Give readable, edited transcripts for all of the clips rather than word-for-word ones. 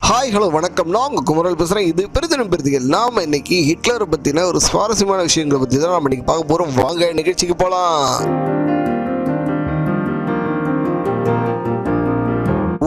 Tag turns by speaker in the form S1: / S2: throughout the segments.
S1: Hi hello வணக்கம். நான் உங்கள் குமரல் பேசுகிறேன். இது பெருதினம் பெருதிகள். நாம் இன்னைக்கு ஹிட்லரை பற்றின ஒரு சுவாரஸ்யமான விஷயங்களை பற்றி தான் நம்ம இன்னைக்கு பார்க்க போகிறோம். வாங்க நிகழ்ச்சிக்கு போகலாம்.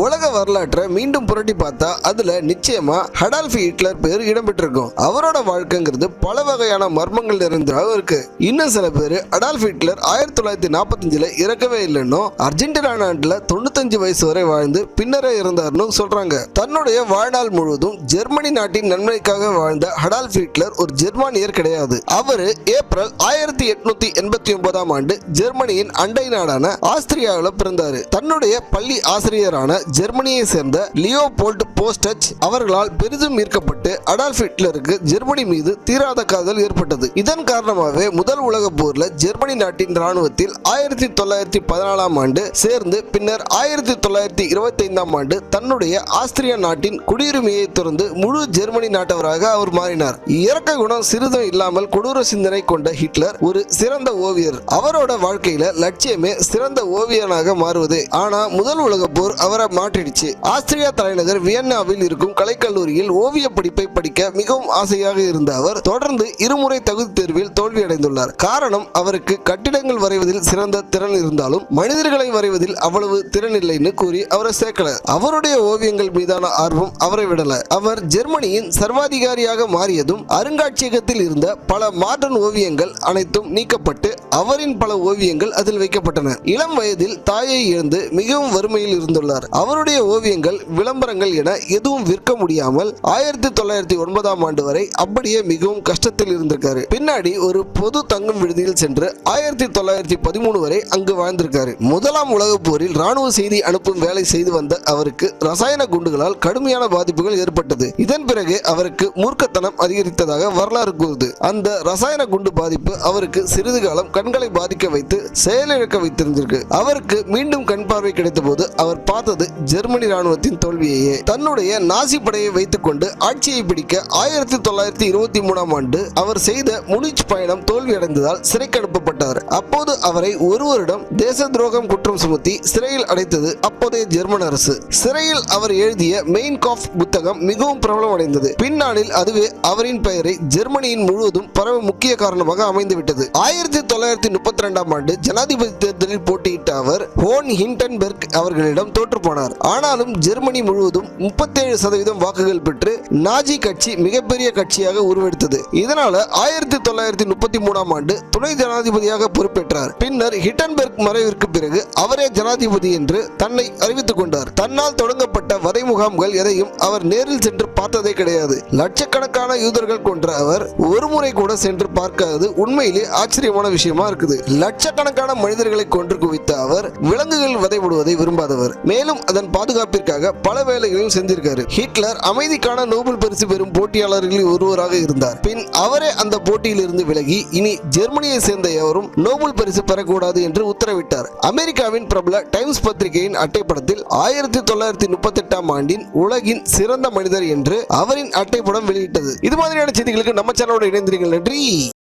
S1: உலக வரலாற்றை மீண்டும் புரட்டி பார்த்தா அதுல நிச்சயமா அடால்ஃப் ஹிட்லர் பேர் இடம்பெற்றிருக்கும். அவரோட வாழ்க்கைங்கிறது பல வகையான மர்மங்கள் நிறைந்ததாக இருக்கு. இன்னும் சில பேர் அடால்ஃப் ஹிட்லர் 1945 இறக்கவே இல்லைன்னு, அர்ஜென்டினா நாட்டுல 95 வயசு வரை வாழ்ந்து பின்னரே இருந்தார்னு சொல்றாங்க. தன்னுடைய வாழ்நாள் முழுவதும் ஜெர்மனி நாட்டின் நன்மைக்காக வாழ்ந்த அடால்ஃப் ஹிட்லர் ஒரு ஜெர்மானியர் கிடையாது. அவரு ஏப்ரல் 1889 ஆண்டு ஜெர்மனியின் அண்டை நாடான ஆஸ்திரியாவில் பிறந்தாரு. தன்னுடைய பள்ளி ஆசிரியரான ஜெர்மனியை சேர்ந்த லியோபோல்ட் போஸ்டச் அவர்களால் பெரிதும் ஈர்க்கப்பட்டு அடால்ஃப் ஹிட்லருக்கு ஜெர்மனி மீது தீராத காதல் ஏற்பட்டது. இதன் காரணமாகவே முதல் உலக போர்ல ஜெர்மனி நாட்டின் ராணுவத்தில் 1914 ஆண்டு சேர்ந்து பின்னர் 1925 ஆண்டு தன்னுடைய ஆஸ்திரியா நாட்டின் குடியுரிமையை துறந்து முழு ஜெர்மனி நாட்டவராக அவர் மாறினார். இறக்க குணம் சிறிதும் இல்லாமல் கொடூர சிந்தனை கொண்ட ஹிட்லர் ஒரு சிறந்த ஓவியர். அவரோட வாழ்க்கையில லட்சியமே சிறந்த ஓவியனாக மாறுவது. ஆனா முதல் உலக போர் அவரை மாற்றிடுச்சு. ஆஸ்திரியா தலைநகர் வியன்னாவில் இருக்கும் கலைக்கல்லூரியில் ஓவிய படிப்பை படிக்க மிகவும் ஆசையாக இருந்த அவர் தொடர்ந்து இருமுறை தகுதி தேர்வில் தோல்வியடைந்துள்ளார். காரணம், அவருக்கு கட்டிடங்கள் வரைவதில் சிறந்த திறன் இருந்தாலும் மனிதர்களை வரைவதில் அவ்வளவு திறன் இல்லைன்னு கூறி அவரை சேர்க்கல. அவருடைய ஓவியங்கள் மீதான ஆர்வம் அவரை விடல. அவர் ஜெர்மனியின் சர்வாதிகாரியாக மாறியதும் அருங்காட்சியகத்தில் இருந்த பல மாடர்ன் ஓவியங்கள் அனைத்தும் நீக்கப்பட்டு அவரின் பல ஓவியங்கள் அதில் வைக்கப்பட்டன. இளம் வயதில் தாயை இழந்து மிகவும் வறுமையில் இருந்துள்ளார். அவருடைய ஓவியங்கள் விளம்பரங்கள் என எதுவும் விற்க முடியாமல் 1909 ஆண்டு வரை அப்படியே மிகவும் கஷ்டத்தில் இருந்திருக்காரு. பின்னாடி ஒரு பொது தங்கும் விடுதியில் சென்று 1913 வரை அங்கு வாழ்ந்திருக்காரு. முதலாம் உலக போரில் ராணுவ செய்தி அனுப்பும் வேலை செய்து வந்த அவருக்கு ரசாயன குண்டுகளால் கடுமையான பாதிப்புகள் ஏற்பட்டது. இதன் பிறகு அவருக்கு மூர்க்கத்தனம் அதிகரித்ததாக வரலாறு கூறுது. அந்த ரசாயன குண்டு பாதிப்பு அவருக்கு சிறிது காலம் கண்களை பாதிக்க வைத்து செயலிழக்க வைத்திருந்திருக்கு. அவருக்கு மீண்டும் கண் பார்வை கிடைத்த போது அவர் பார்த்தது ஜெர்மனி ராணுவத்தின் தோல்வியையே. தன்னுடைய நாசி படையை வைத்துக் கொண்டு ஆட்சியை பிடிக்க 1923 ஆண்டு அவர் செய்த முனிச் பயணம் தோல்வியடைந்ததால் சிறைக்கு அனுப்பப்பட்டார். அப்போது அவரை ஒரு வருடம் தேச துரோகம் குற்றம் சுமத்தி சிறையில் அடைத்தது அப்போதைய ஜெர்மன் அரசு. சிறையில் அவர் எழுதிய மெயின் காஃப் புத்தகம் மிகவும் பிரபலம் அடைந்தது. பின்னாளில் அதுவே அவரின் பெயரை ஜெர்மனியின் முழுவதும் பரவ முக்கிய காரணமாக அமைந்துவிட்டது. 1932 ஆண்டு ஜனாதிபதி தேர்தலில் போட்டியிட்ட அவர் ஹோன் ஹிண்டன்பெர்க் அவர்களிடம் தோற்று போனார். ஆனாலும் ஜெர்மனி முழுவதும் 37% வாக்குகள் பெற்று நாஜி கட்சி மிகப்பெரிய கட்சியாக உருவெடுத்தது. இதனால 1933 ஆண்டு துணை ஜனாதிபதியாக பொறுப்பேற்றார். பின்னர் ஹிண்டன்பெர்க் மறைவிற்கு பிறகு அவரே ஜனாதிபதி என்று தன்னை அறிவித்துக் கொண்டார். தன்னால் தொடங்கப்பட்ட வதை முகாம்கள் எதையும் அவர் நேரில் சென்று பார்த்ததே கிடையாது. லட்சக்கணக்கான யூதர்கள் கொன்ற அவர் ஒரு முறை கூட சென்று பார்க்காதது உண்மையிலே ஆச்சரியமான விஷயமா இருக்குது. லட்சக்கணக்கான மனிதர்களை கொன்று குவித்த அவர் விலங்குகள் வதைபடுவதை விரும்பாதவர். மேலும் அதன் பாதுகாப்பிற்காக பல வேலைகளையும் செஞ்சிருக்காரு. ஹிட்லர் அமைதிக்கான நோபல் பரிசு பெறும் போட்டியாளர்களில் ஒருவராக இருந்தார். பின் அவரே அந்த போட்டியில் இருந்து விலகி இனி ஜெர்மனியை சேர்ந்த எவரும் நோபல் பரிசு பெறக்கூடாது என்று உத்தரவிட்டார். அமெரிக்காவின் பிரபல டைம்ஸ் பத்திரிகையின் அட்டைப்படத்தில் 1938 ஆண்டின் உலகின் சிறந்த மனிதர் என்று அவரின் அட்டைப்படம் வெளியிட்டது. இது மாதிரியான செய்திகளுக்கு நம்ம சேனலோட இணைந்திருங்கள். நன்றி.